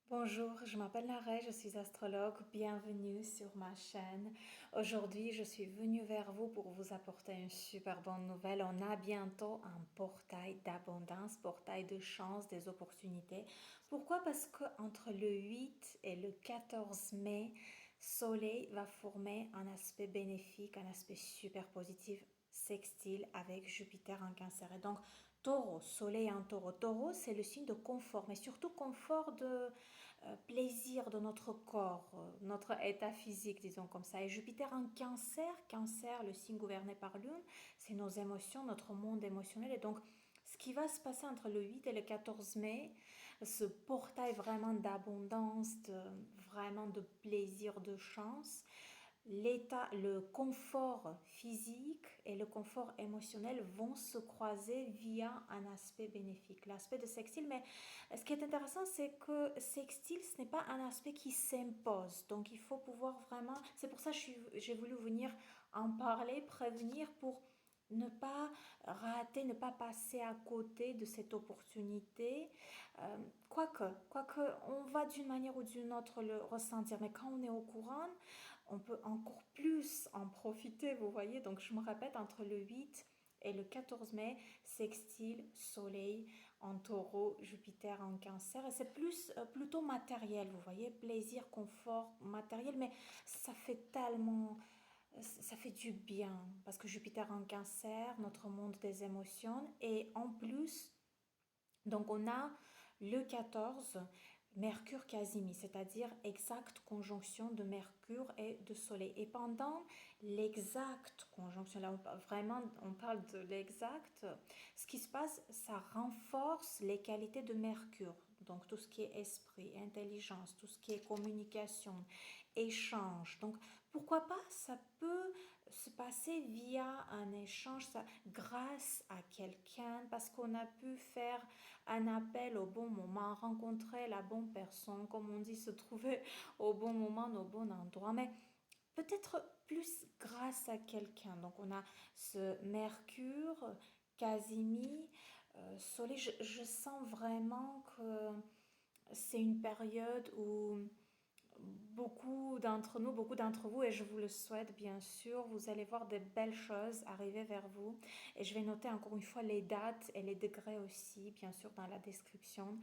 Bonjour, je m'appelle Narey, je suis astrologue. Bienvenue sur ma chaîne. Aujourd'hui, je suis venue vers vous pour vous apporter une super bonne nouvelle. On a bientôt un portail d'abondance, portail de chance, des opportunités. Pourquoi? Parce que entre le 8 et le 14 mai, Soleil va former un aspect bénéfique, un aspect super positif sextile avec Jupiter en Cancer. Et donc, Taureau, Soleil en Taureau. Taureau, c'est le signe de confort, mais surtout confort de plaisir de notre corps, notre état physique, disons comme ça. Et Jupiter en Cancer, Cancer, le signe gouverné par Lune, c'est nos émotions, notre monde émotionnel. Et donc, ce qui va se passer entre le 8 et le 14 mai, ce portail vraiment d'abondance, vraiment de plaisir, de chance, l'état, le confort physique et le confort émotionnel vont se croiser via un aspect bénéfique, l'aspect de sextile. Mais ce qui est intéressant, c'est que sextile, ce n'est pas un aspect qui s'impose. Donc il faut pouvoir vraiment... C'est pour ça que j'ai voulu venir en parler, prévenir pour ne pas rater, ne pas passer à côté de cette opportunité. Quoique, on va d'une manière ou d'une autre le ressentir, mais quand on est au courant, on peut encore plus en profiter, vous voyez. Donc je me répète, entre le 8 et le 14 mai, sextile, soleil en taureau, Jupiter en cancer. Et c'est plutôt matériel, vous voyez, plaisir, confort, matériel, mais ça fait tellement... Ça fait du bien parce que Jupiter en cancer, notre monde des émotions, et en plus, donc on a le 14, Mercure quasimi, c'est-à-dire exacte conjonction de Mercure et de Soleil. Et pendant l'exacte conjonction, là vraiment on parle de l'exact, ce qui se passe, ça renforce les qualités de Mercure. Donc tout ce qui est esprit, intelligence, tout ce qui est communication, échange. Donc pourquoi pas, ça peut se passer via un échange, ça, grâce à quelqu'un, parce qu'on a pu faire un appel au bon moment, rencontrer la bonne personne, comme on dit, se trouver au bon moment, au bon endroit. Mais peut-être plus grâce à quelqu'un. Donc on a ce Mercure, Casimi, Soleil. Je sens vraiment que c'est une période où beaucoup d'entre nous, beaucoup d'entre vous, et je vous le souhaite bien sûr, vous allez voir de belles choses arriver vers vous. Et je vais noter encore une fois les dates et les degrés aussi, bien sûr, dans la description.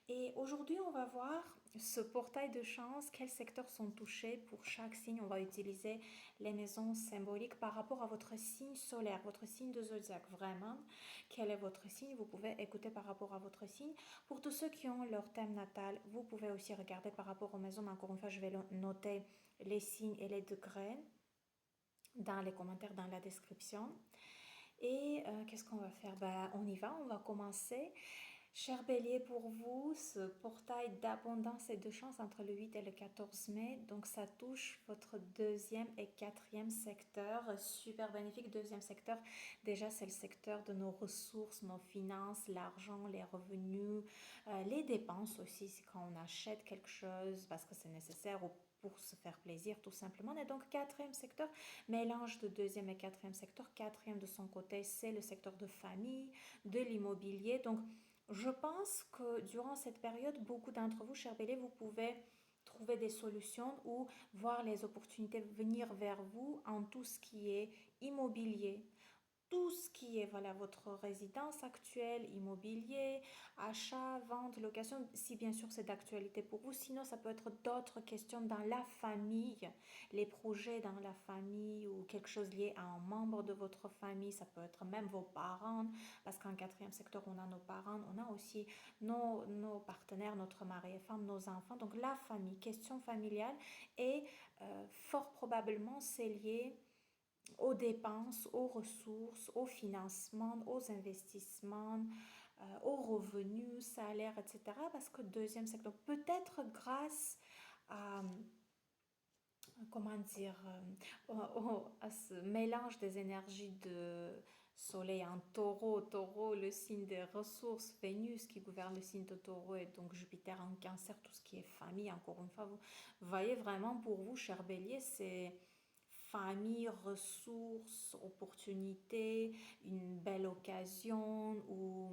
Et aujourd'hui, on va voir ce portail de chance, quels secteurs sont touchés pour chaque signe. On va utiliser les maisons symboliques par rapport à votre signe solaire, votre signe de zodiaque. Vraiment, quel est votre signe? Vous pouvez écouter par rapport à votre signe. Pour tous ceux qui ont leur thème natal, vous pouvez aussi regarder par rapport aux maisons. Mais encore une fois, je vais noter les signes et les degrés dans les commentaires, dans la description. Et qu'est-ce qu'on va faire? On y va, on va commencer. Cher Bélier, pour vous, ce portail d'abondance et de chance entre le 8 et le 14 mai, donc ça touche votre deuxième et quatrième secteur, super bénéfique. Deuxième secteur, déjà c'est le secteur de nos ressources, nos finances, l'argent, les revenus, les dépenses aussi, c'est quand on achète quelque chose parce que c'est nécessaire ou pour se faire plaisir tout simplement. Et donc quatrième secteur, mélange de deuxième et quatrième secteur. Quatrième de son côté, c'est le secteur de famille, de l'immobilier. Donc je pense que durant cette période, beaucoup d'entre vous, chers Bélier, vous pouvez trouver des solutions ou voir les opportunités venir vers vous en tout ce qui est immobilier, tout ce qui est voilà, votre résidence actuelle, immobilier, achat, vente, location, si bien sûr c'est d'actualité pour vous. Sinon, ça peut être d'autres questions dans la famille, les projets dans la famille ou quelque chose lié à un membre de votre famille. Ça peut être même vos parents, parce qu'en quatrième secteur, on a nos parents, on a aussi nos partenaires, notre mari et femme, nos enfants. Donc la famille, question familiale et fort probablement c'est lié aux dépenses, aux ressources, au financement, aux investissements, aux revenus, salaires, etc. Parce que deuxième secteur, peut-être grâce à, comment dire, à ce mélange des énergies de Soleil en taureau, taureau, le signe des ressources, Vénus qui gouverne le signe de taureau et donc Jupiter en cancer, tout ce qui est famille, encore une fois, vous voyez vraiment pour vous, cher bélier, c'est famille, ressources, opportunités, une belle occasion ou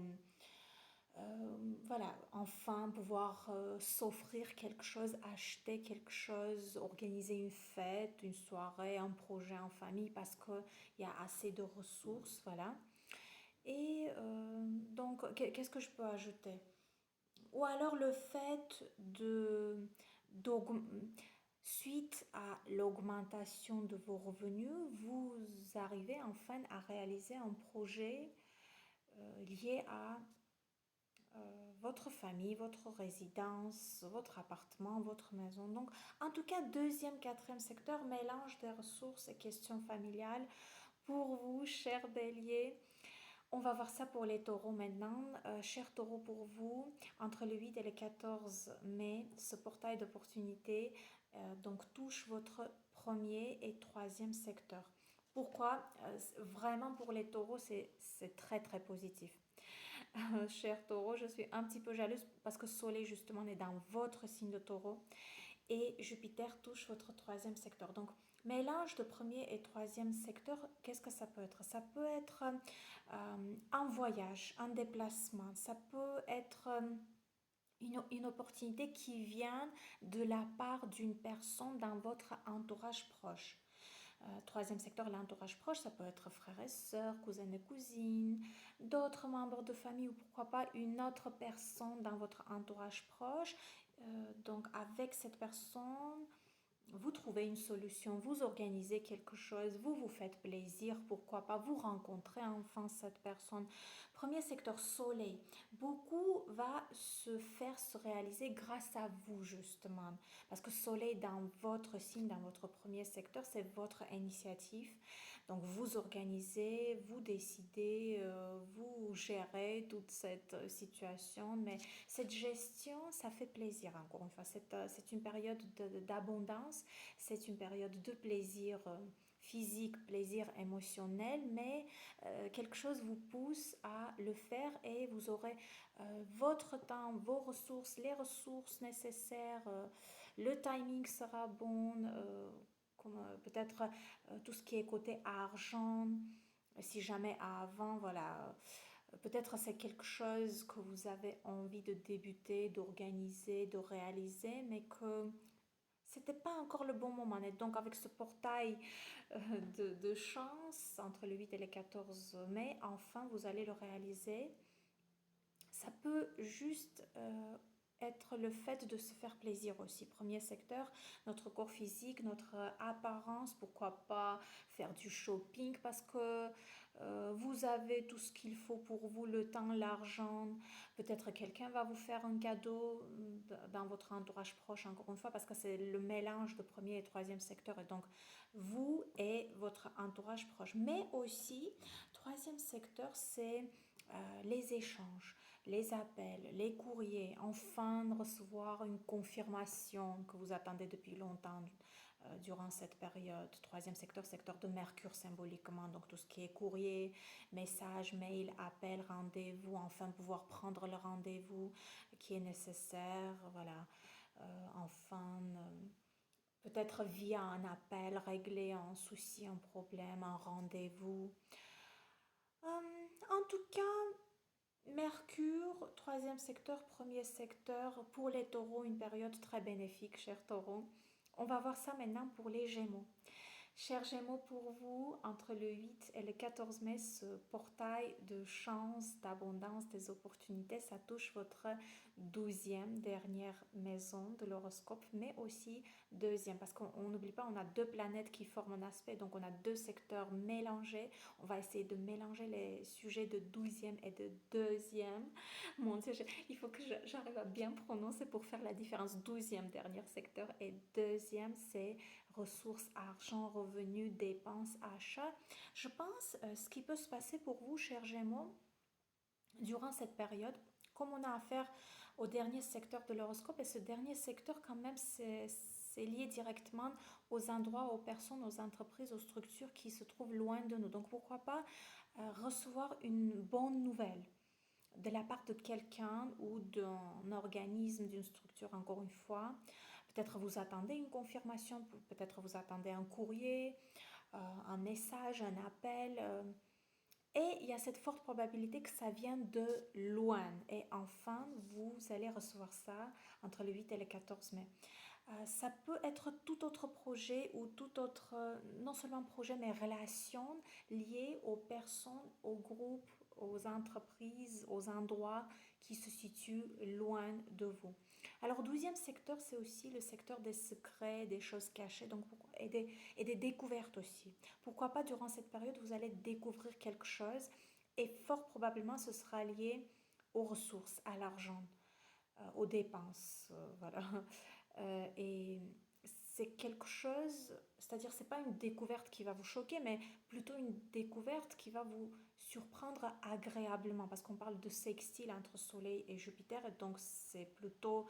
voilà, enfin pouvoir s'offrir quelque chose, acheter quelque chose, organiser une fête, une soirée, un projet en famille parce qu'il y a assez de ressources, voilà. Et donc, qu'est-ce que je peux ajouter? Ou alors le fait d'augm- suite à l'augmentation de vos revenus, vous arrivez enfin à réaliser un projet lié à votre famille, votre résidence, votre appartement, votre maison. Donc, en tout cas, deuxième, quatrième secteur, mélange des ressources et questions familiales pour vous, cher bélier. On va voir ça pour les taureaux maintenant. Cher taureau, pour vous, entre le 8 et le 14 mai, ce portail d'opportunité donc touche votre premier et troisième secteur. Pourquoi? Vraiment pour les taureaux, c'est très très positif. Cher taureau, je suis un petit peu jalouse parce que Soleil justement est dans votre signe de taureau et Jupiter touche votre troisième secteur. Donc, mélange de premier et troisième secteur, qu'est-ce que ça peut être? Ça peut être un voyage, un déplacement, ça peut être une opportunité qui vient de la part d'une personne dans votre entourage proche. Troisième secteur, l'entourage proche, ça peut être frères et sœurs, cousins et cousines, d'autres membres de famille ou pourquoi pas une autre personne dans votre entourage proche. Donc avec cette personne, vous trouvez une solution, vous organisez quelque chose, vous vous faites plaisir, pourquoi pas, vous rencontrez enfin cette personne. Premier secteur soleil, beaucoup va se faire se réaliser grâce à vous justement, parce que soleil dans votre signe, dans votre premier secteur, c'est votre initiative. Donc vous organisez, vous décidez, vous gérez toute cette situation, mais cette gestion, ça fait plaisir encore une fois. C'est une période d'abondance, c'est une période de plaisir physique, plaisir émotionnel, mais quelque chose vous pousse à le faire et vous aurez votre temps, vos ressources, les ressources nécessaires, le timing sera bon, comme peut-être tout ce qui est côté argent, si jamais avant, voilà, peut-être c'est quelque chose que vous avez envie de débuter, d'organiser, de réaliser, mais que c'était pas encore le bon moment. Et donc avec ce portail de chance entre le 8 et le 14 mai, enfin vous allez le réaliser. Ça peut juste être le fait de se faire plaisir aussi. Premier secteur, notre corps physique, notre apparence, pourquoi pas faire du shopping parce que vous avez tout ce qu'il faut pour vous, le temps, l'argent. Peut-être quelqu'un va vous faire un cadeau dans votre entourage proche, encore une fois, parce que c'est le mélange de premier et troisième secteur. Et donc, vous et votre entourage proche. Mais aussi, troisième secteur, c'est les échanges, les appels, les courriers, enfin recevoir une confirmation que vous attendez depuis longtemps durant cette période. Troisième secteur, secteur de Mercure symboliquement, donc tout ce qui est courrier, message, mail, appel, rendez-vous, enfin pouvoir prendre le rendez-vous qui est nécessaire, voilà. Enfin, peut-être via un appel, régler un souci, un problème, un rendez-vous. En tout cas, Mercure, troisième secteur, premier secteur, pour les taureaux, une période très bénéfique, chers taureaux. On va voir ça maintenant pour les gémeaux. Chers Gémeaux, pour vous, entre le 8 et le 14 mai, ce portail de chance, d'abondance, des opportunités, ça touche votre 12e, dernière maison de l'horoscope, mais aussi deuxième, parce qu'on n'oublie pas, on a deux planètes qui forment un aspect, donc on a deux secteurs mélangés. On va essayer de mélanger les sujets de 12e et de deuxième. Mon Dieu, il faut que j'arrive à bien prononcer pour faire la différence. 12e, dernier secteur, et deuxième, c'est ressources, argent, revenus, dépenses, achats. Je pense ce qui peut se passer pour vous, chers Gémeaux, durant cette période, comme on a affaire au dernier secteur de l'horoscope, et ce dernier secteur quand même c'est lié directement aux endroits, aux personnes, aux entreprises, aux structures qui se trouvent loin de nous. Donc pourquoi pas recevoir une bonne nouvelle de la part de quelqu'un ou d'un organisme, d'une structure, encore une fois. Peut-être vous attendez une confirmation, peut-être vous attendez un courrier, un message, un appel. Et il y a cette forte probabilité que ça vienne de loin. Et enfin, vous allez recevoir ça entre le 8 et le 14 mai. Ça peut être tout autre projet ou tout autre, non seulement projet, mais relation liée aux personnes, aux groupes, aux entreprises, aux endroits qui se situent loin de vous. Alors, 12e secteur, c'est aussi le secteur des secrets, des choses cachées donc, et des découvertes aussi. Pourquoi pas, durant cette période, vous allez découvrir quelque chose et fort probablement, ce sera lié aux ressources, à l'argent, aux dépenses. Voilà. Et c'est quelque chose, c'est-à-dire c'est pas une découverte qui va vous choquer, mais plutôt une découverte qui va vous surprendre agréablement, parce qu'on parle de sextile entre Soleil et Jupiter, et donc c'est plutôt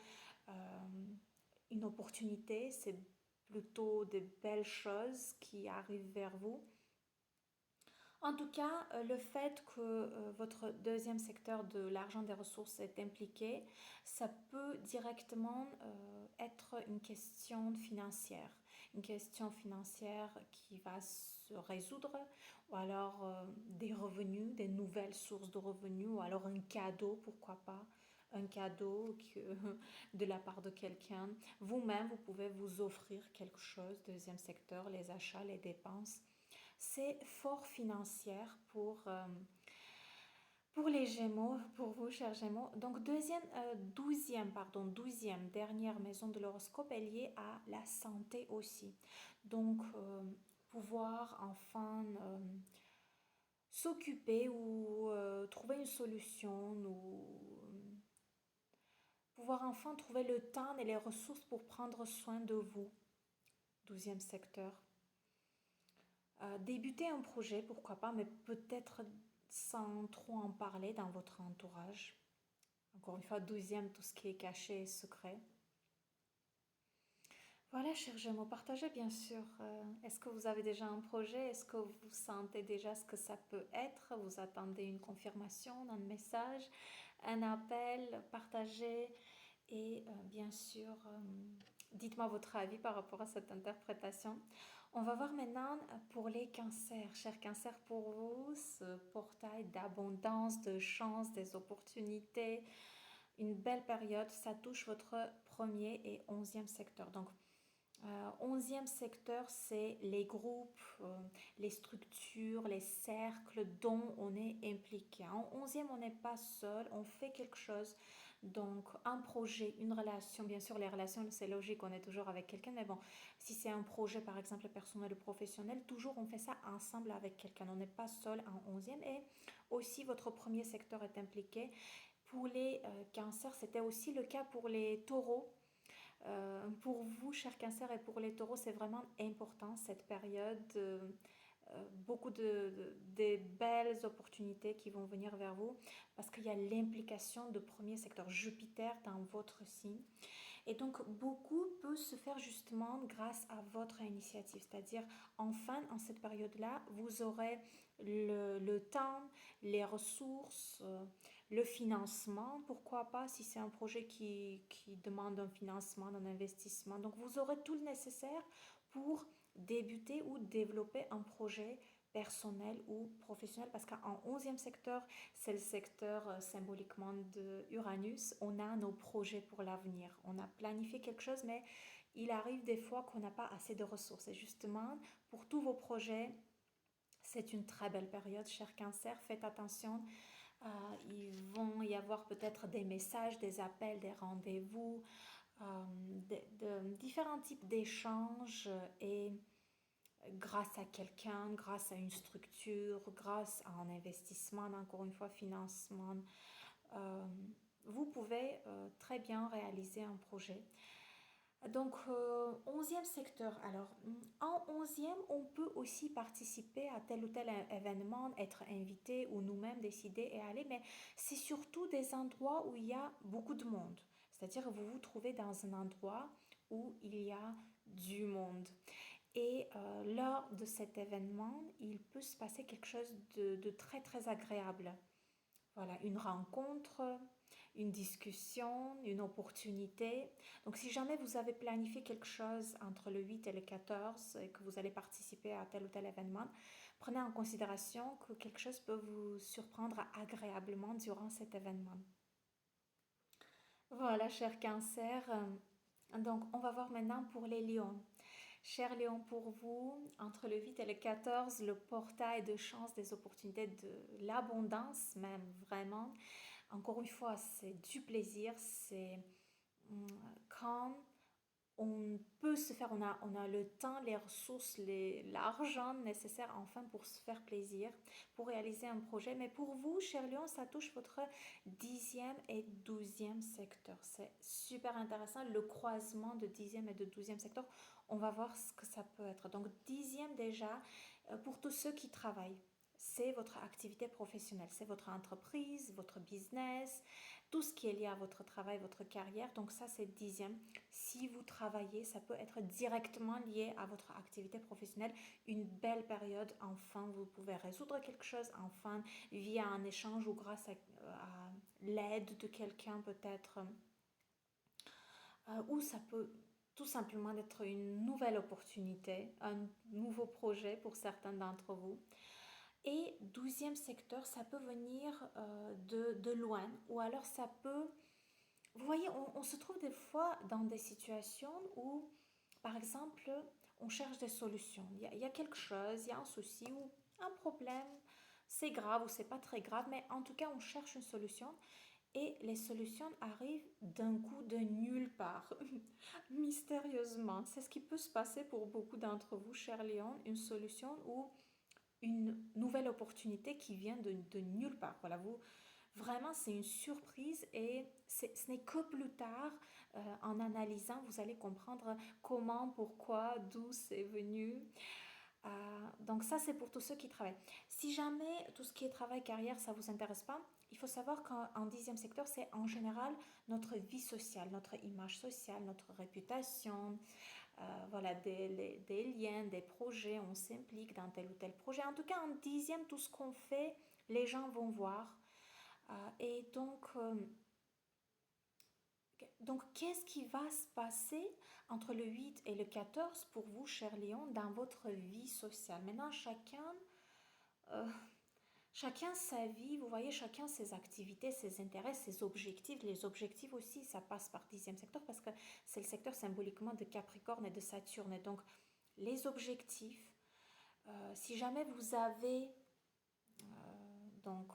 euh, une opportunité, c'est plutôt des belles choses qui arrivent vers vous. En tout cas, le fait que votre deuxième secteur de l'argent des ressources est impliqué, ça peut directement être une question financière qui va se résoudre, ou alors des revenus, des nouvelles sources de revenus, ou alors un cadeau, pourquoi pas, un cadeau de la part de quelqu'un. Vous-même, vous pouvez vous offrir quelque chose, deuxième secteur, les achats, les dépenses. C'est fort financière pour les Gémeaux, pour vous, chers Gémeaux. Donc, douzième, dernière maison de l'horoscope est liée à la santé aussi. Donc, pouvoir enfin s'occuper ou trouver une solution ou pouvoir enfin trouver le temps et les ressources pour prendre soin de vous. Douzième secteur. Débuter un projet, pourquoi pas, mais peut-être sans trop en parler dans votre entourage. Encore une fois, douzième, tout ce qui est caché et secret. Voilà, chers Gémeaux, partagez bien sûr. Est-ce que vous avez déjà un projet? Est-ce que vous sentez déjà ce que ça peut être? Vous attendez une confirmation, un message, un appel? Partagez et bien sûr, dites-moi votre avis par rapport à cette interprétation. On va voir maintenant pour les cancers. Chers cancers, pour vous, ce portail d'abondance, de chance, des opportunités, une belle période, ça touche votre premier et 11e secteur. Donc, 11e secteur, c'est les groupes, les structures, les cercles dont on est impliqué. En 11e, on n'est pas seul, on fait quelque chose. Donc, un projet, une relation, bien sûr, les relations, c'est logique, on est toujours avec quelqu'un, mais bon, si c'est un projet, par exemple, personnel ou professionnel, toujours on fait ça ensemble avec quelqu'un. On n'est pas seul en 11e. Et aussi, votre premier secteur est impliqué. Pour les cancers, c'était aussi le cas pour les taureaux. Pour vous, chers cancers, et pour les taureaux, c'est vraiment important cette période. Beaucoup de belles opportunités qui vont venir vers vous parce qu'il y a l'implication de premier secteur Jupiter dans votre signe. Et donc, beaucoup peut se faire justement grâce à votre initiative. C'est-à-dire, enfin, en cette période-là, vous aurez le temps, les ressources, le financement. Pourquoi pas si c'est un projet qui demande un financement, un investissement. Donc, vous aurez tout le nécessaire pour débuter ou développer un projet personnel ou professionnel parce qu'en 11e secteur, c'est le secteur symboliquement de Uranus. On a nos projets pour l'avenir. On a planifié quelque chose, mais il arrive des fois qu'on n'a pas assez de ressources. Et justement, pour tous vos projets, c'est une très belle période, cher Cancer. Faites attention. Il vont y avoir peut-être des messages, des appels, des rendez-vous, différents types d'échanges et grâce à quelqu'un, grâce à une structure, grâce à un investissement, encore une fois, financement, euh, vous pouvez très bien réaliser un projet. Donc, 11e secteur. Alors, en 11e, on peut aussi participer à tel ou tel événement, être invité ou nous-mêmes décider et aller, mais c'est surtout des endroits où il y a beaucoup de monde. C'est-à-dire que vous vous trouvez dans un endroit où il y a du monde. Et lors de cet événement, il peut se passer quelque chose de très très agréable. Voilà, une rencontre, une discussion, une opportunité. Donc si jamais vous avez planifié quelque chose entre le 8 et le 14 et que vous allez participer à tel ou tel événement, Prenez en considération que quelque chose peut vous surprendre agréablement durant cet événement. Voilà, cher Cancer. Donc, on va voir maintenant pour les lions. Cher Lion, pour vous, entre le 8 et le 14, le portail de chance, des opportunités, de l'abondance même, vraiment. Encore une fois, c'est du plaisir, c'est quand on peut se faire, on a le temps, les ressources, l'argent nécessaire enfin pour se faire plaisir, pour réaliser un projet. Mais pour vous, cher Lion, ça touche votre 10e et 12e secteur. C'est super intéressant, le croisement de 10e et de 12e secteur. On va voir ce que ça peut être. Donc 10e déjà, pour tous ceux qui travaillent. C'est votre activité professionnelle, c'est votre entreprise, votre business, tout ce qui est lié à votre travail, votre carrière. Donc ça, c'est 10e. Si vous travaillez, ça peut être directement lié à votre activité professionnelle. Une belle période, enfin, vous pouvez résoudre quelque chose, enfin, via un échange ou grâce à l'aide de quelqu'un peut-être. Ou ça peut tout simplement être une nouvelle opportunité, un nouveau projet pour certains d'entre vous. Et 12e secteur, ça peut venir de loin, ou alors ça peut... Vous voyez, on se trouve des fois dans des situations où, par exemple, on cherche des solutions. Il y a quelque chose, il y a un souci ou un problème, c'est grave ou c'est pas très grave, mais en tout cas, on cherche une solution et les solutions arrivent d'un coup de nulle part, mystérieusement. C'est ce qui peut se passer pour beaucoup d'entre vous, cher Léon, une solution ou une nouvelle opportunité qui vient de nulle part. Voilà, vous, vraiment, c'est une surprise et ce n'est que plus tard, en analysant, vous allez comprendre comment, pourquoi, d'où c'est venu. Donc ça, c'est pour tous ceux qui travaillent. Si jamais tout ce qui est travail, carrière, ça ne vous intéresse pas, il faut savoir qu'en 10e secteur, c'est en général notre vie sociale, notre image sociale, notre réputation, voilà, des liens, des projets, on s'implique dans tel ou tel projet. En tout cas, en 10e, tout ce qu'on fait, les gens vont voir. Et donc qu'est-ce qui va se passer entre le 8 et le 14 pour vous, cher Léon, dans votre vie sociale? Maintenant, euh, chacun sa vie, vous voyez, chacun ses activités, ses intérêts, ses objectifs. Les objectifs aussi, ça passe par 10e secteur parce que c'est le secteur symboliquement de Capricorne et de Saturne. Et donc, les objectifs, si jamais vous avez donc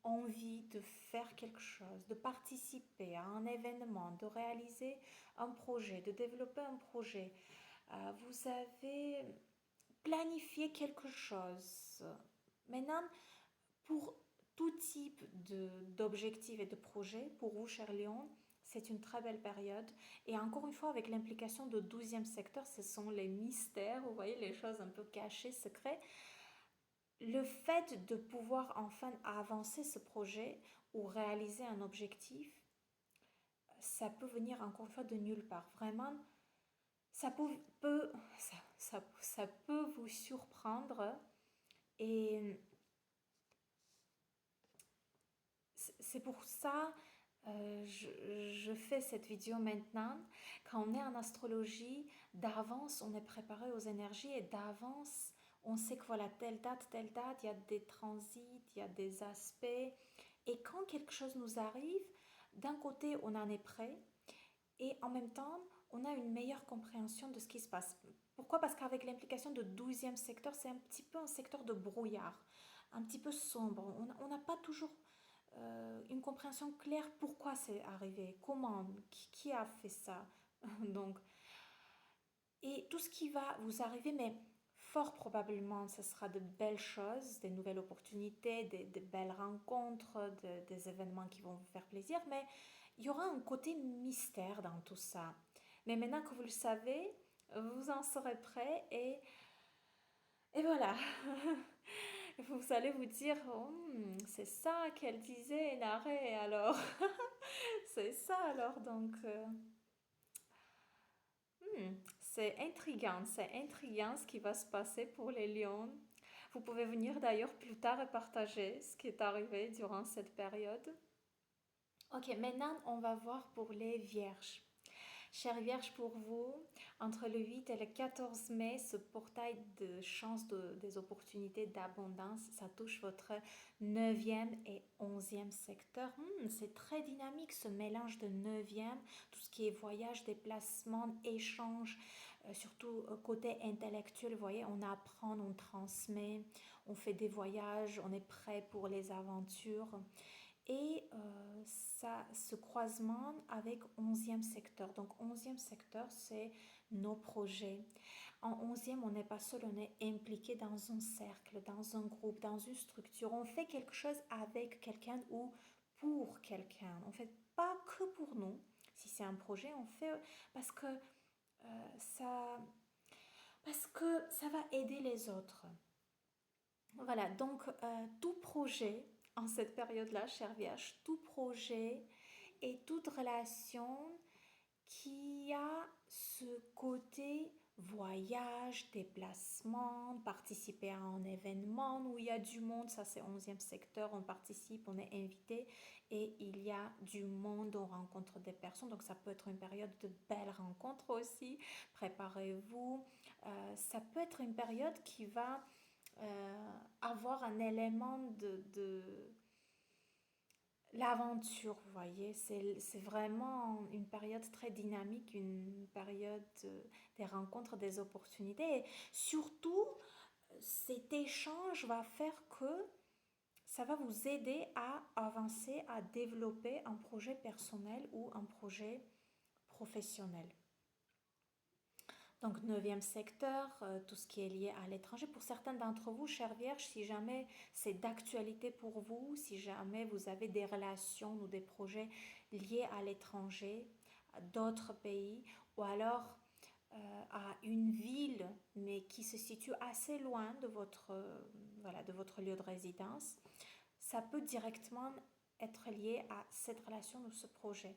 envie de faire quelque chose, de participer à un événement, de réaliser un projet, de développer un projet, vous avez planifié quelque chose. Maintenant, pour tout type d'objectifs et de projets, pour vous, cher Léon, c'est une très belle période. Et encore une fois, avec l'implication de 12e secteur, ce sont les mystères, vous voyez, les choses un peu cachées, secrètes. Le fait de pouvoir enfin avancer ce projet ou réaliser un objectif, ça peut venir encore une fois de nulle part. Vraiment, ça peut, ça peut vous surprendre et c'est pour ça je fais cette vidéo maintenant. Quand on est en astrologie, d'avance, on est préparé aux énergies et d'avance, on sait que voilà, telle date, il y a des transits, il y a des aspects. Et quand quelque chose nous arrive, d'un côté, on en est prêt et en même temps, on a une meilleure compréhension de ce qui se passe. Pourquoi? Parce qu'avec l'implication de 12e secteur, c'est un petit peu un secteur de brouillard, un petit peu sombre. On n'a pas toujours une compréhension claire pourquoi c'est arrivé, comment, qui a fait ça. Donc, et tout ce qui va vous arriver, mais fort probablement, ce sera de belles choses, des nouvelles opportunités, des belles rencontres, des événements qui vont vous faire plaisir, mais il y aura un côté mystère dans tout ça. Mais maintenant que vous le savez, vous en serez prêt et voilà. Vous allez vous dire, oh, c'est ça qu'elle disait, Naré, alors. C'est ça alors, donc. C'est intriguant ce qui va se passer pour les lions. Vous pouvez venir d'ailleurs plus tard et partager ce qui est arrivé durant cette période. Ok, maintenant on va voir pour les vierges. Chère Vierge, pour vous, entre le 8 et le 14 mai, ce portail de chance, des opportunités, d'abondance, ça touche votre neuvième et 11e secteur. C'est très dynamique ce mélange de neuvième, tout ce qui est voyage, déplacement, échange, surtout côté intellectuel, vous voyez, on apprend, on transmet, on fait des voyages, on est prêt pour les aventures. Et ça, ce croisement avec 11e secteur. Donc 11e secteur, c'est nos projets. En 11e, on n'est pas seul, on est impliqué dans un cercle, dans un groupe, dans une structure. On fait quelque chose avec quelqu'un ou pour quelqu'un. On ne fait pas que pour nous. Si c'est un projet, on fait parce que, ça, parce que ça va aider les autres. Voilà, donc tout projet en cette période-là, chère Vierge, tout projet et toute relation qui a ce côté voyage, déplacement, participer à un événement où il y a du monde, ça c'est 11e secteur, on participe, on est invité et il y a du monde, on rencontre des personnes, donc ça peut être une période de belles rencontres aussi, préparez-vous, ça peut être une période qui va avoir un élément de l'aventure, vous voyez. C'est vraiment une période très dynamique, une période des rencontres, des opportunités. Et surtout, cet échange va faire que ça va vous aider à avancer, à développer un projet personnel ou un projet professionnel. Donc, neuvième secteur, tout ce qui est lié à l'étranger. Pour certains d'entre vous, chère Vierge, si jamais c'est d'actualité pour vous, si jamais vous avez des relations ou des projets liés à l'étranger, à d'autres pays, ou alors à une ville, mais qui se situe assez loin de voilà, de votre lieu de résidence, ça peut directement être lié à cette relation ou ce projet.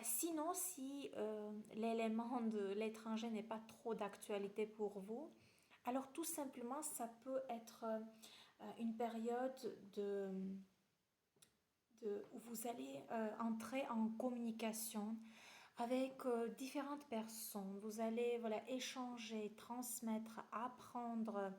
Sinon, si l'élément de l'étranger n'est pas trop d'actualité pour vous, alors tout simplement, ça peut être une période où vous allez entrer en communication avec différentes personnes. Vous allez voilà, échanger, transmettre, apprendre.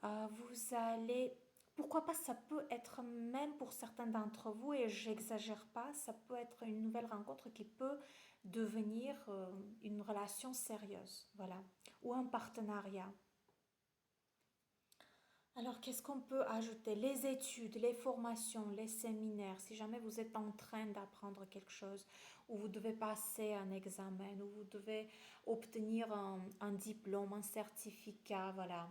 Vous allez pourquoi pas, ça peut être même pour certains d'entre vous, et j'exagère pas, ça peut être une nouvelle rencontre qui peut devenir une relation sérieuse, voilà, ou un partenariat. Alors, qu'est-ce qu'on peut ajouter? Les études, les formations, les séminaires, si jamais vous êtes en train d'apprendre quelque chose, ou vous devez passer un examen, ou vous devez obtenir un diplôme, un certificat, voilà.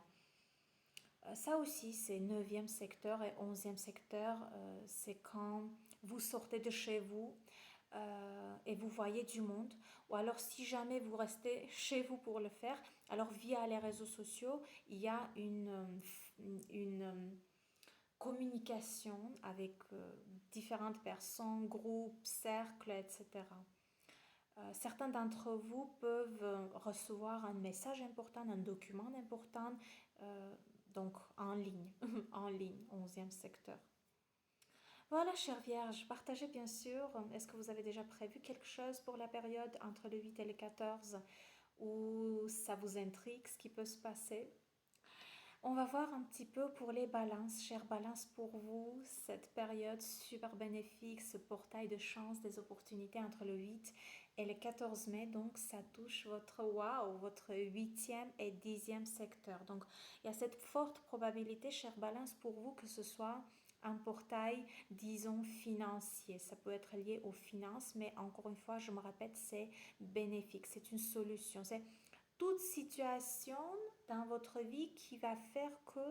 Ça aussi, c'est neuvième secteur et onzième secteur. C'est quand vous sortez de chez vous et vous voyez du monde. Ou alors, si jamais vous restez chez vous pour le faire, alors via les réseaux sociaux, il y a une communication avec différentes personnes, groupes, cercles, etc. Certains d'entre vous peuvent recevoir un message important, un document important, euh, donc en ligne, en ligne, 11e secteur. Voilà, chère Vierge, partagez bien sûr. Est-ce que vous avez déjà prévu quelque chose pour la période entre le 8 et le 14 ou ça vous intrigue ce qui peut se passer? On va voir un petit peu pour les balances. Chère balance, pour vous, cette période super bénéfique, ce portail de chance, des opportunités entre le 8 et le 14 mai. Donc, ça touche votre wow, votre 8e et 10e secteur. Donc, il y a cette forte probabilité, chère balance, pour vous que ce soit un portail, disons, financier. Ça peut être lié aux finances, mais encore une fois, je me répète, c'est bénéfique. C'est une solution. C'est toute situation dans votre vie qui va faire que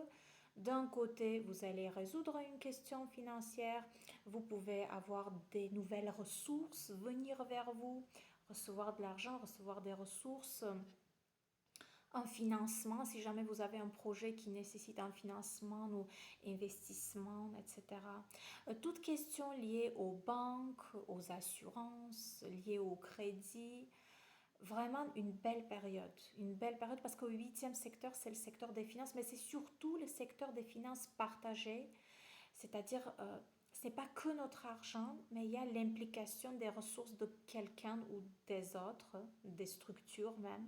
d'un côté, vous allez résoudre une question financière, vous pouvez avoir des nouvelles ressources venir vers vous, recevoir de l'argent, recevoir des ressources, un financement, si jamais vous avez un projet qui nécessite un financement ou investissement, etc. Toute question liée aux banques, aux assurances, liée au crédit, vraiment une belle période parce que le huitième secteur, c'est le secteur des finances, mais c'est surtout le secteur des finances partagées, c'est-à-dire n'est pas que notre argent, mais il y a l'implication des ressources de quelqu'un ou des autres, des structures même.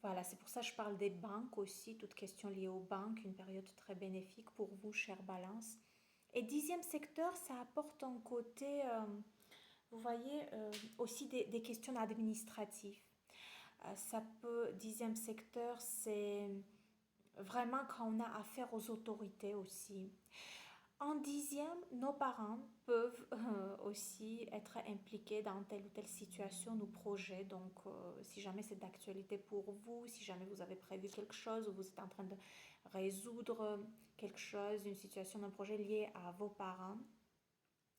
Voilà, c'est pour ça que je parle des banques aussi, toute question liée aux banques, une période très bénéfique pour vous, chère Balance. Et dixième secteur, ça apporte un côté, vous voyez, aussi des questions administratives. Ça peut, dixième secteur, c'est vraiment quand on a affaire aux autorités aussi. En dixième, nos parents peuvent aussi être impliqués dans telle ou telle situation ou projet. Donc, si jamais c'est d'actualité pour vous, si jamais vous avez prévu quelque chose ou vous êtes en train de résoudre quelque chose, une situation, un projet lié à vos parents,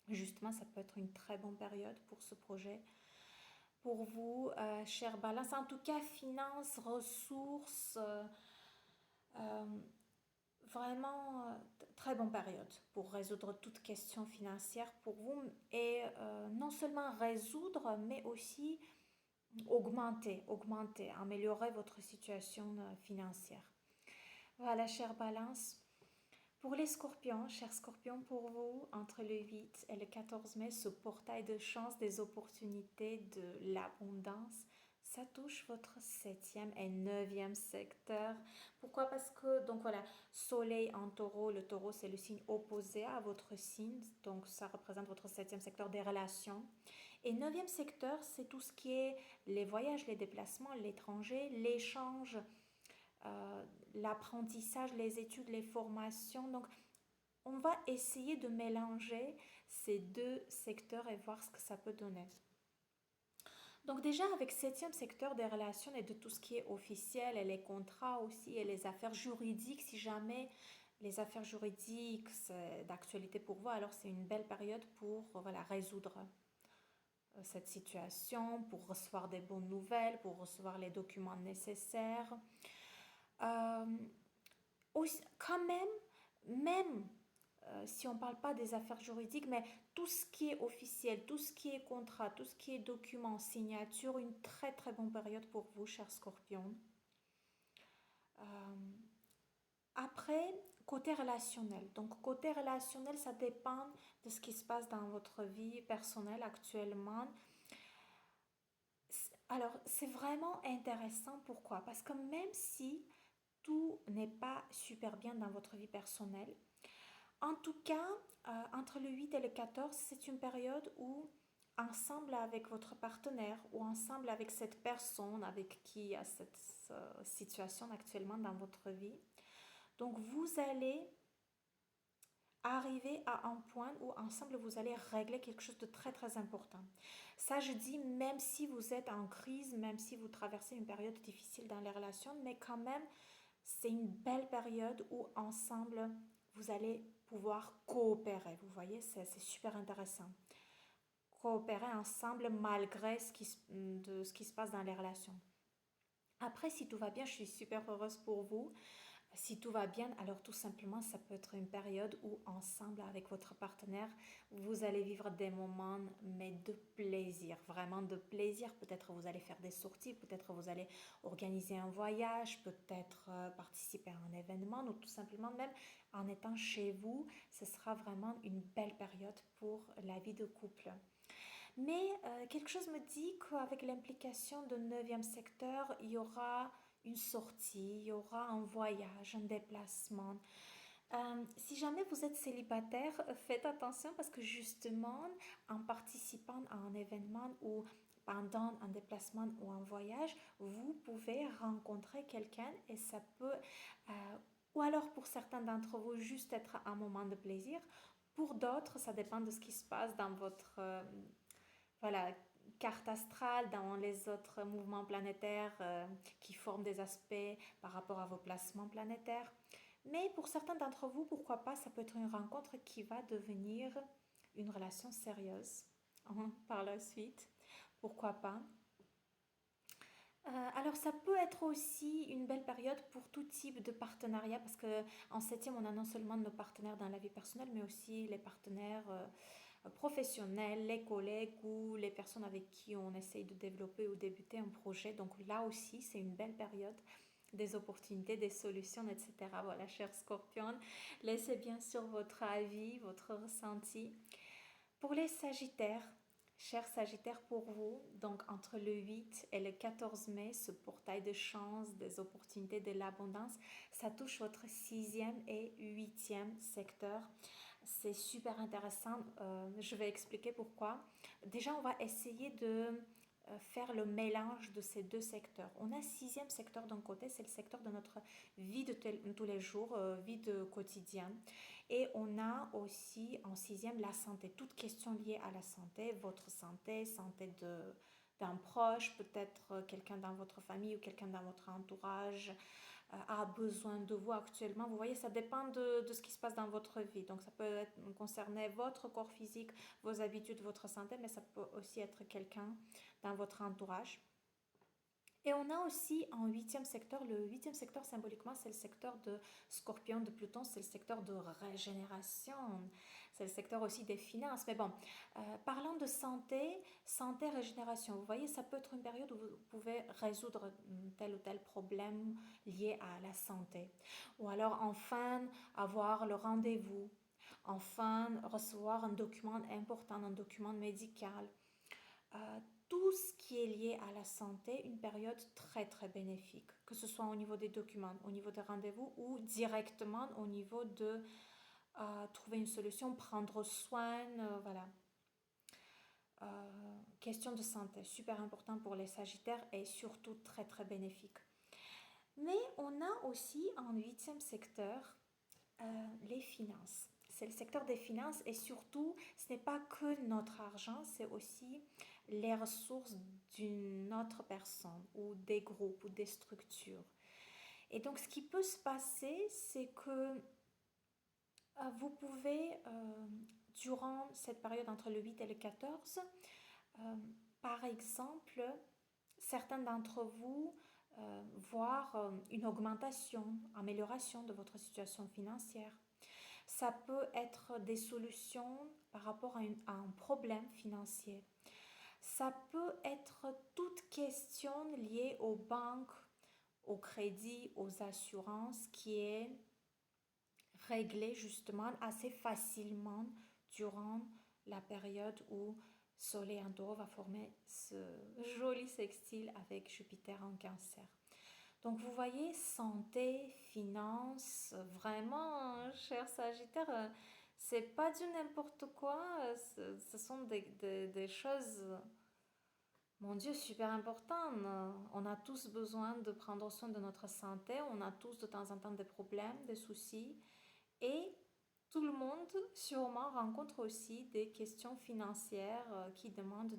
justement, ça peut être une très bonne période pour ce projet. Pour vous, chère Balance, en tout cas, finances, ressources, euh, vraiment très bonne période pour résoudre toute question financière pour vous et non seulement résoudre mais aussi augmenter, améliorer votre situation financière. Voilà, chère Balance. Pour les scorpions, chers scorpions, pour vous, entre le 8 et le 14 mai, ce portail de chance, des opportunités, de l'abondance, ça touche votre septième et neuvième secteur. Pourquoi? Parce que, donc voilà, soleil en taureau, le taureau c'est le signe opposé à votre signe, donc ça représente votre septième secteur des relations. Et neuvième secteur, c'est tout ce qui est les voyages, les déplacements, l'étranger, l'échange, euh, l'apprentissage, les études, les formations. Donc, on va essayer de mélanger ces deux secteurs et voir ce que ça peut donner. Donc déjà avec septième secteur des relations et de tout ce qui est officiel et les contrats aussi et les affaires juridiques, si jamais les affaires juridiques c'est d'actualité pour vous, alors c'est une belle période pour voilà, résoudre cette situation, pour recevoir des bonnes nouvelles, pour recevoir les documents nécessaires. Euh, aussi, quand même si on ne parle pas des affaires juridiques, mais tout ce qui est officiel, tout ce qui est contrat, tout ce qui est document, signature, une très très bonne période pour vous, chers scorpions. Euh, Après, côté relationnel. Donc, côté relationnel, ça dépend de ce qui se passe dans votre vie personnelle actuellement. Alors, c'est vraiment intéressant. Pourquoi? Parce que même si tout n'est pas super bien dans votre vie personnelle, en tout cas, entre le 8 et le 14, c'est une période où, ensemble avec votre partenaire ou ensemble avec cette personne avec qui il y a cette situation actuellement dans votre vie, donc vous allez arriver à un point où ensemble vous allez régler quelque chose de très très important. Ça je dis même si vous êtes en crise, même si vous traversez une période difficile dans les relations, mais quand même c'est une belle période où ensemble vous allez pouvoir coopérer. Vous voyez, c'est super intéressant. Coopérer ensemble malgré ce qui se passe dans les relations. Après, si tout va bien, je suis super heureuse pour vous. Si tout va bien, alors tout simplement, ça peut être une période où, ensemble avec votre partenaire, vous allez vivre des moments, mais de plaisir, vraiment de plaisir. Peut-être vous allez faire des sorties, peut-être vous allez organiser un voyage, peut-être participer à un événement, ou tout simplement même en étant chez vous, ce sera vraiment une belle période pour la vie de couple. Mais quelque chose me dit qu'avec l'implication de neuvième secteur, il y aura une sortie, il y aura un voyage, un déplacement. Si jamais vous êtes célibataire, faites attention parce que justement, en participant à un événement ou pendant un déplacement ou un voyage, vous pouvez rencontrer quelqu'un et ça peut, ou alors pour certains d'entre vous, juste être un moment de plaisir. Pour d'autres, ça dépend de ce qui se passe dans votre voilà, carte astrale, dans les autres mouvements planétaires qui forment des aspects par rapport à vos placements planétaires. Mais pour certains d'entre vous, pourquoi pas, ça peut être une rencontre qui va devenir une relation sérieuse par la suite. Pourquoi pas. Alors ça peut être aussi une belle période pour tout type de partenariat parce que en septième on a non seulement nos partenaires dans la vie personnelle mais aussi les partenaires professionnels, les collègues ou les personnes avec qui on essaye de développer ou débuter un projet. Donc là aussi c'est une belle période des opportunités, des solutions, etc. Voilà, cher Scorpion, laissez bien sûr votre avis, votre ressenti. Pour les Sagittaires, cher Sagittaire, pour vous, donc entre le 8 et le 14 mai, ce portail de chance, des opportunités, de l'abondance, ça touche votre sixième et huitième secteur. C'est super intéressant. Je vais expliquer pourquoi. Déjà, on va essayer de faire le mélange de ces deux secteurs. On a sixième secteur d'un côté, c'est le secteur de notre vie de tous les jours, vie de quotidien. Et on a aussi en sixième la santé, toute question liée à la santé, votre santé, santé d'un proche, peut-être quelqu'un dans votre famille ou quelqu'un dans votre entourage a besoin de vous actuellement. Vous voyez, ça dépend de ce qui se passe dans votre vie. Donc ça peut concerner votre corps physique, vos habitudes, votre santé, mais ça peut aussi être quelqu'un dans votre entourage. Et on a aussi en huitième secteur, le huitième secteur symboliquement c'est le secteur de Scorpion, de Pluton, c'est le secteur de régénération, c'est le secteur aussi des finances. Mais bon, parlant de santé, santé, régénération, vous voyez, ça peut être une période où vous pouvez résoudre tel ou tel problème lié à la santé. Ou alors enfin avoir le rendez-vous, enfin recevoir un document important, un document médical. Euh, tout ce qui est lié à la santé, une période très très bénéfique, que ce soit au niveau des documents, au niveau des rendez-vous ou directement au niveau de trouver une solution, prendre soin, voilà. Question de santé, super important pour les Sagittaires et surtout très très bénéfique. Mais on a aussi en huitième secteur les finances. C'est le secteur des finances et surtout, ce n'est pas que notre argent, c'est aussi les ressources d'une autre personne ou des groupes ou des structures. Et donc, ce qui peut se passer, c'est que vous pouvez, durant cette période entre le 8 et le 14, par exemple, certains d'entre vous voir une augmentation, amélioration de votre situation financière. Ça peut être des solutions par rapport à un problème financier. Ça peut être toute question liée aux banques, au crédit, aux assurances qui est réglée justement assez facilement durant la période où Soleil en Taureau va former ce joli sextile avec Jupiter en Cancer. Donc vous voyez, santé, finances, vraiment, cher Sagittaire, c'est pas du n'importe quoi, ce sont des choses, mon Dieu, super importantes. On a tous besoin de prendre soin de notre santé, on a tous de temps en temps des problèmes, des soucis, et tout le monde sûrement rencontre aussi des questions financières qui demandent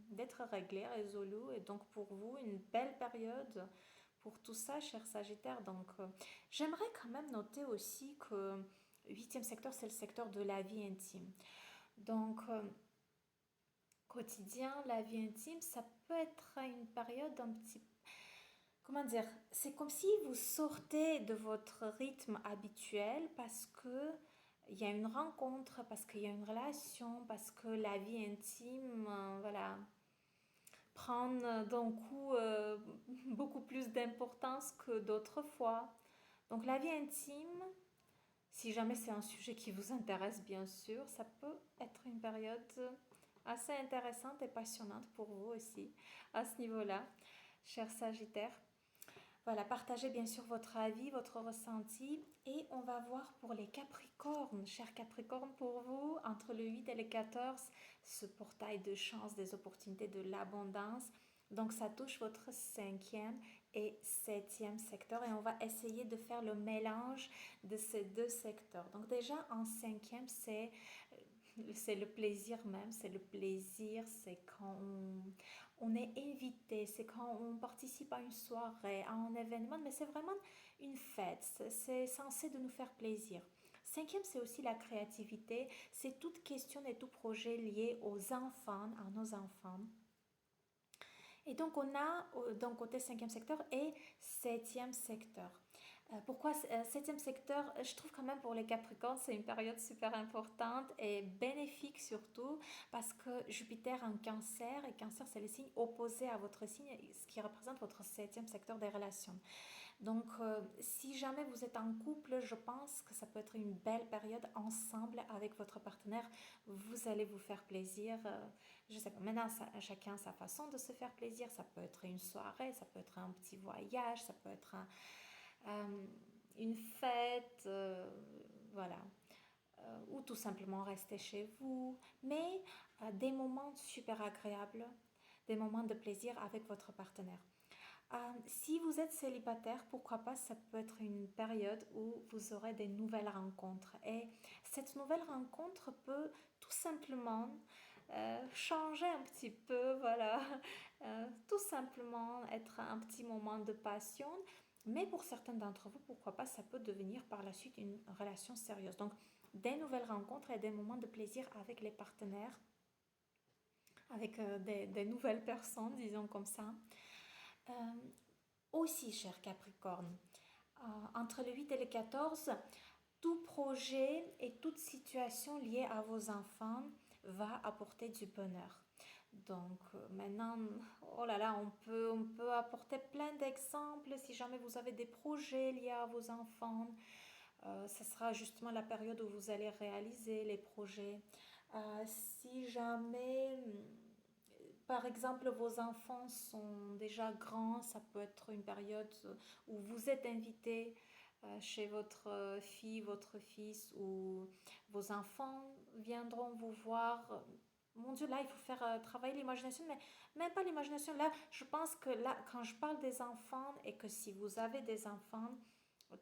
d'être réglées, résolues, et donc pour vous, une belle période pour tout ça, cher Sagittaire. Donc, j'aimerais quand même noter aussi que le huitième secteur, c'est le secteur de la vie intime. Donc, quotidien, la vie intime, ça peut être une période un petit... Comment dire? C'est comme si vous sortez de votre rythme habituel parce que il y a une rencontre, parce qu'il y a une relation, parce que la vie intime, voilà, prendre d'un coup beaucoup plus d'importance que d'autres fois. Donc la vie intime, si jamais c'est un sujet qui vous intéresse bien sûr, ça peut être une période assez intéressante et passionnante pour vous aussi à ce niveau-là, cher Sagittaire. Voilà, partagez bien sûr votre avis, votre ressenti et on va voir pour les Capricornes. Cher Capricorne, pour vous, entre le 8 et le 14, ce portail de chance, des opportunités, de l'abondance. Donc ça touche votre cinquième et septième secteur et on va essayer de faire le mélange de ces deux secteurs. Donc déjà en cinquième, c'est le plaisir même, c'est le plaisir, c'est quand on est invité, c'est quand on participe à une soirée, à un événement, mais c'est vraiment une fête, c'est censé de nous faire plaisir. Cinquième, c'est aussi la créativité, c'est toute question et tout projet lié aux enfants, à nos enfants. Et donc on a d'un côté cinquième secteur et septième secteur. Pourquoi septième secteur? Je trouve quand même pour les Capricornes, c'est une période super importante et bénéfique surtout parce que Jupiter en Cancer, et Cancer c'est le signe opposé à votre signe, ce qui représente votre septième secteur des relations. Donc, si jamais vous êtes en couple, je pense que ça peut être une belle période ensemble avec votre partenaire. Vous allez vous faire plaisir. Je sais pas, maintenant, chacun sa façon de se faire plaisir. Ça peut être une soirée, ça peut être un petit voyage, ça peut être euh, une fête, voilà. Ou tout simplement rester chez vous. Mais des moments super agréables, des moments de plaisir avec votre partenaire. Si vous êtes célibataire, pourquoi pas, ça peut être une période où vous aurez des nouvelles rencontres. Et cette nouvelle rencontre peut tout simplement changer un petit peu, voilà. Tout simplement être un petit moment de passion. Mais pour certains d'entre vous, pourquoi pas, ça peut devenir par la suite une relation sérieuse. Donc, des nouvelles rencontres et des moments de plaisir avec les partenaires, avec des nouvelles personnes, disons comme ça. Euh, Aussi, cher Capricorne, entre le 8 et le 14, tout projet et toute situation liée à vos enfants va apporter du bonheur. Donc maintenant, oh là là, on peut apporter plein d'exemples si jamais vous avez des projets liés à vos enfants. Ce sera justement la période où vous allez réaliser les projets. Si jamais par exemple, vos enfants sont déjà grands, ça peut être une période où vous êtes invité chez votre fille, votre fils, ou vos enfants viendront vous voir. Mon Dieu, là, il faut faire travailler l'imagination, mais même pas l'imagination. Là, je pense que là, quand je parle des enfants et que si vous avez des enfants,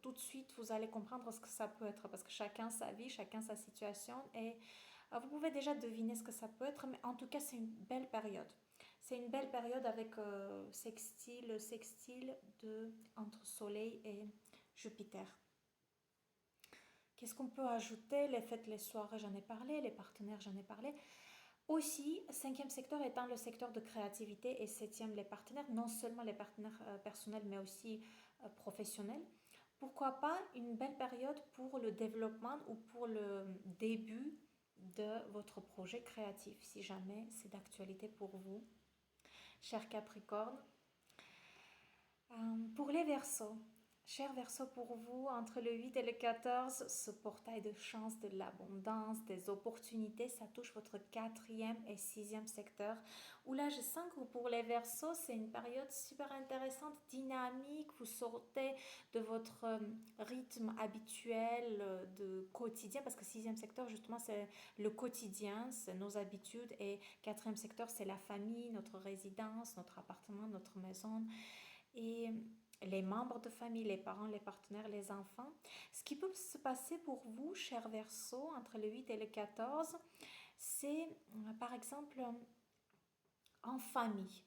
tout de suite, vous allez comprendre ce que ça peut être, parce que chacun sa vie, chacun sa situation, et vous pouvez déjà deviner ce que ça peut être, mais en tout cas, c'est une belle période. C'est une belle période avec sextile entre Soleil et Jupiter. Qu'est-ce qu'on peut ajouter? Les fêtes, les soirées, j'en ai parlé, les partenaires, j'en ai parlé. Aussi, cinquième secteur étant le secteur de créativité et septième les partenaires, non seulement les partenaires personnels mais aussi professionnels. Pourquoi pas une belle période pour le développement ou pour le début de votre projet créatif, si jamais c'est d'actualité pour vous, cher Capricorne. Pour les Verseaux, cher Verseau, pour vous, entre le 8 et le 14, ce portail de chance, de l'abondance, des opportunités, ça touche votre quatrième et sixième secteur. Où là, je sens que pour les Verseaux, c'est une période super intéressante, dynamique. Vous sortez de votre rythme habituel de quotidien, parce que sixième secteur, justement, c'est le quotidien, c'est nos habitudes. Et quatrième secteur, c'est la famille, notre résidence, notre appartement, notre maison et les membres de famille, les parents, les partenaires, les enfants. Ce qui peut se passer pour vous, cher Verseau, entre le 8 et le 14, c'est par exemple en famille,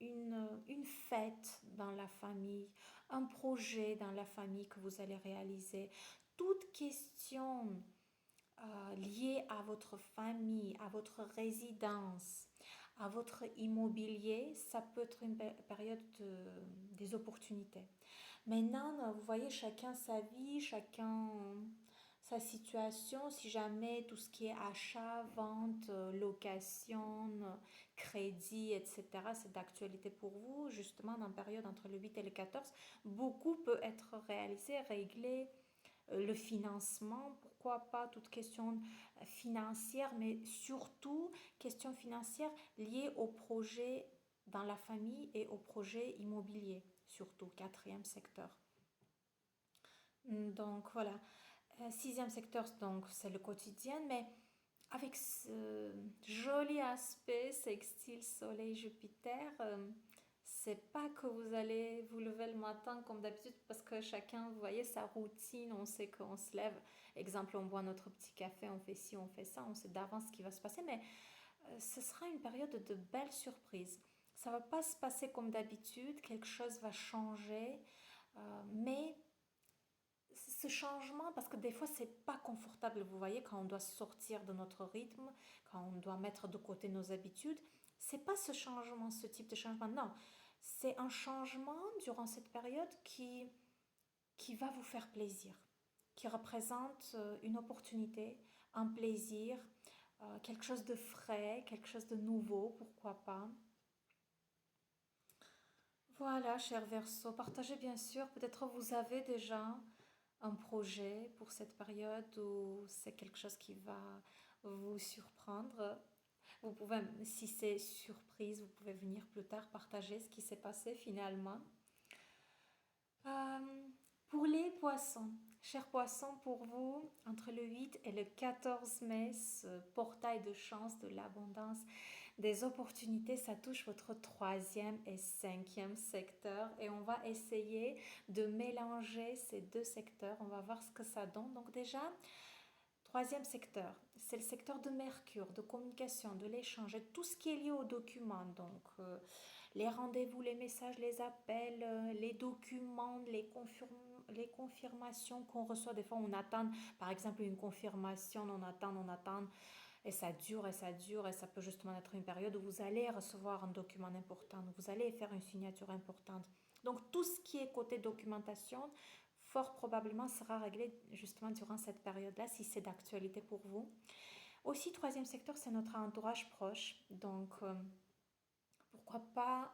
une fête dans la famille, un projet dans la famille que vous allez réaliser. Toute question liée à votre famille, à votre résidence, à votre immobilier, ça peut être une période des opportunités. Maintenant, vous voyez, chacun sa vie, chacun sa situation. Si jamais tout ce qui est achat, vente, location, crédit, etc., c'est d'actualité pour vous, justement, dans la période entre le 8 et le 14, beaucoup peut être réalisé, réglé. Le financement, pourquoi pas toute question financière, mais surtout question financière liée au projet dans la famille et au projet immobilier, surtout quatrième secteur. Donc voilà, sixième secteur, donc c'est le quotidien, mais avec ce joli aspect sextile Soleil-Jupiter, c'est pas que vous allez vous lever le matin comme d'habitude parce que chacun, vous voyez, sa routine, on sait qu'on se lève. Exemple, on boit notre petit café, on fait ci, on fait ça, on sait d'avance ce qui va se passer, mais ce sera une période de belles surprises. Ça va pas se passer comme d'habitude, quelque chose va changer, mais ce changement, parce que des fois c'est pas confortable, vous voyez, quand on doit sortir de notre rythme, quand on doit mettre de côté nos habitudes, c'est pas ce changement, ce type de changement, non, c'est un changement durant cette période qui qui va vous faire plaisir, qui représente une opportunité, un plaisir, quelque chose de frais, quelque chose de nouveau, pourquoi pas. Voilà, cher Verseau, partagez bien sûr, peut-être vous avez déjà un projet pour cette période ou c'est quelque chose qui va vous surprendre. Vous pouvez, si c'est surprise, vous pouvez venir plus tard partager ce qui s'est passé finalement. Euh, pour les poissons, chers poissons, pour vous, entre le 8 et le 14 mai, ce portail de chance, de l'abondance, des opportunités, ça touche votre troisième et cinquième secteur et on va essayer de mélanger ces deux secteurs. On va voir ce que ça donne. Donc déjà, troisième secteur, c'est le secteur de Mercure, de communication, de l'échange, tout ce qui est lié aux documents. Donc les rendez-vous, les messages, les appels, les documents, les confirmations qu'on reçoit. Des fois, on attend, par exemple, une confirmation, on attend, et ça dure, et ça dure, et ça peut justement être une période où vous allez recevoir un document important, où vous allez faire une signature importante. Donc tout ce qui est côté documentation, fort probablement sera réglé justement durant cette période-là, si c'est d'actualité pour vous. Aussi, troisième secteur, c'est notre entourage proche. Donc, pourquoi pas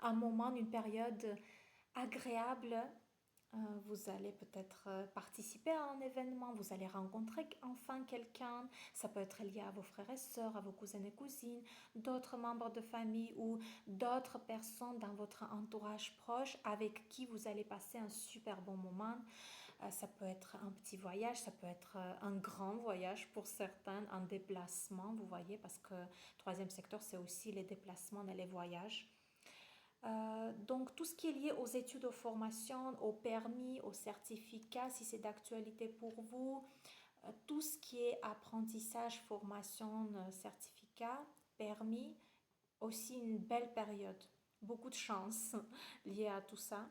un moment, une période agréable. Vous allez peut-être participer à un événement, vous allez rencontrer enfin quelqu'un. Ça peut être lié à vos frères et sœurs, à vos cousins et cousines, d'autres membres de famille ou d'autres personnes dans votre entourage proche avec qui vous allez passer un super bon moment. Ça peut être un petit voyage, ça peut être un grand voyage pour certains, un déplacement, vous voyez, parce que troisième secteur, c'est aussi les déplacements et les voyages. Donc tout ce qui est lié aux études, aux formations, aux permis, aux certificats, si c'est d'actualité pour vous, tout ce qui est apprentissage, formation, certificat, permis, aussi une belle période. Beaucoup de chance liée à tout ça.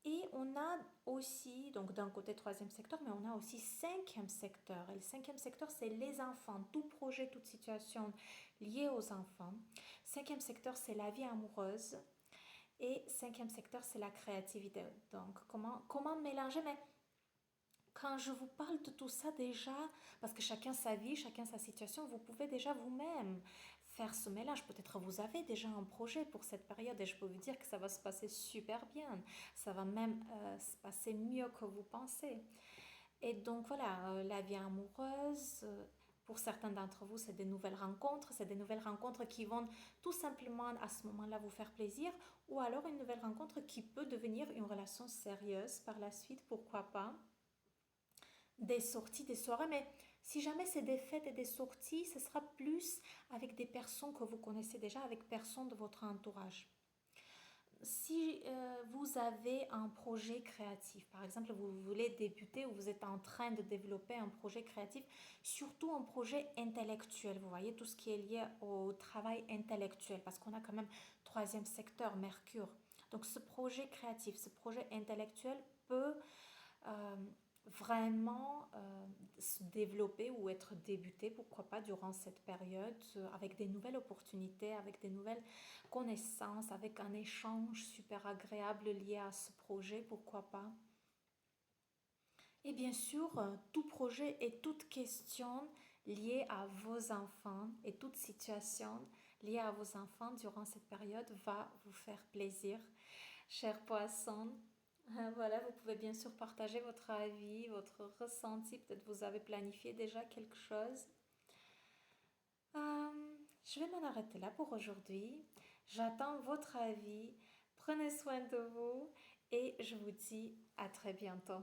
Et on a aussi, donc d'un côté troisième secteur, mais on a aussi cinquième secteur. Et le cinquième secteur, c'est les enfants, tout projet, toute situation liée aux enfants. Cinquième secteur, c'est la vie amoureuse. Et cinquième secteur, c'est la créativité. Donc, comment mélanger? Mais quand je vous parle de tout ça déjà, parce que chacun sa vie, chacun sa situation, vous pouvez déjà vous-même faire ce mélange. Peut-être vous avez déjà un projet pour cette période et je peux vous dire que ça va se passer super bien. Ça va même se passer mieux que vous pensez. Et donc voilà, la vie amoureuse, pour certains d'entre vous, c'est des nouvelles rencontres qui vont tout simplement à ce moment-là vous faire plaisir, ou alors une nouvelle rencontre qui peut devenir une relation sérieuse par la suite, pourquoi pas. Des sorties, des soirées, mais si jamais c'est des fêtes et des sorties, ce sera plus avec des personnes que vous connaissez déjà, avec personnes de votre entourage. Si vous avez un projet créatif, par exemple, vous voulez débuter ou vous êtes en train de développer un projet créatif, surtout un projet intellectuel, vous voyez, tout ce qui est lié au travail intellectuel, parce qu'on a quand même troisième secteur, Mercure. Donc ce projet créatif, ce projet intellectuel peut euh, vraiment se développer ou être débuté, pourquoi pas, durant cette période, avec des nouvelles opportunités, avec des nouvelles connaissances, avec un échange super agréable lié à ce projet, pourquoi pas. Et bien sûr, tout projet et toute question liée à vos enfants et toute situation liée à vos enfants durant cette période va vous faire plaisir. Chers poissons, voilà, vous pouvez bien sûr partager votre avis, votre ressenti. Peut-être vous avez planifié déjà quelque chose. Je vais m'en arrêter là pour aujourd'hui. J'attends votre avis. Prenez soin de vous et je vous dis à très bientôt.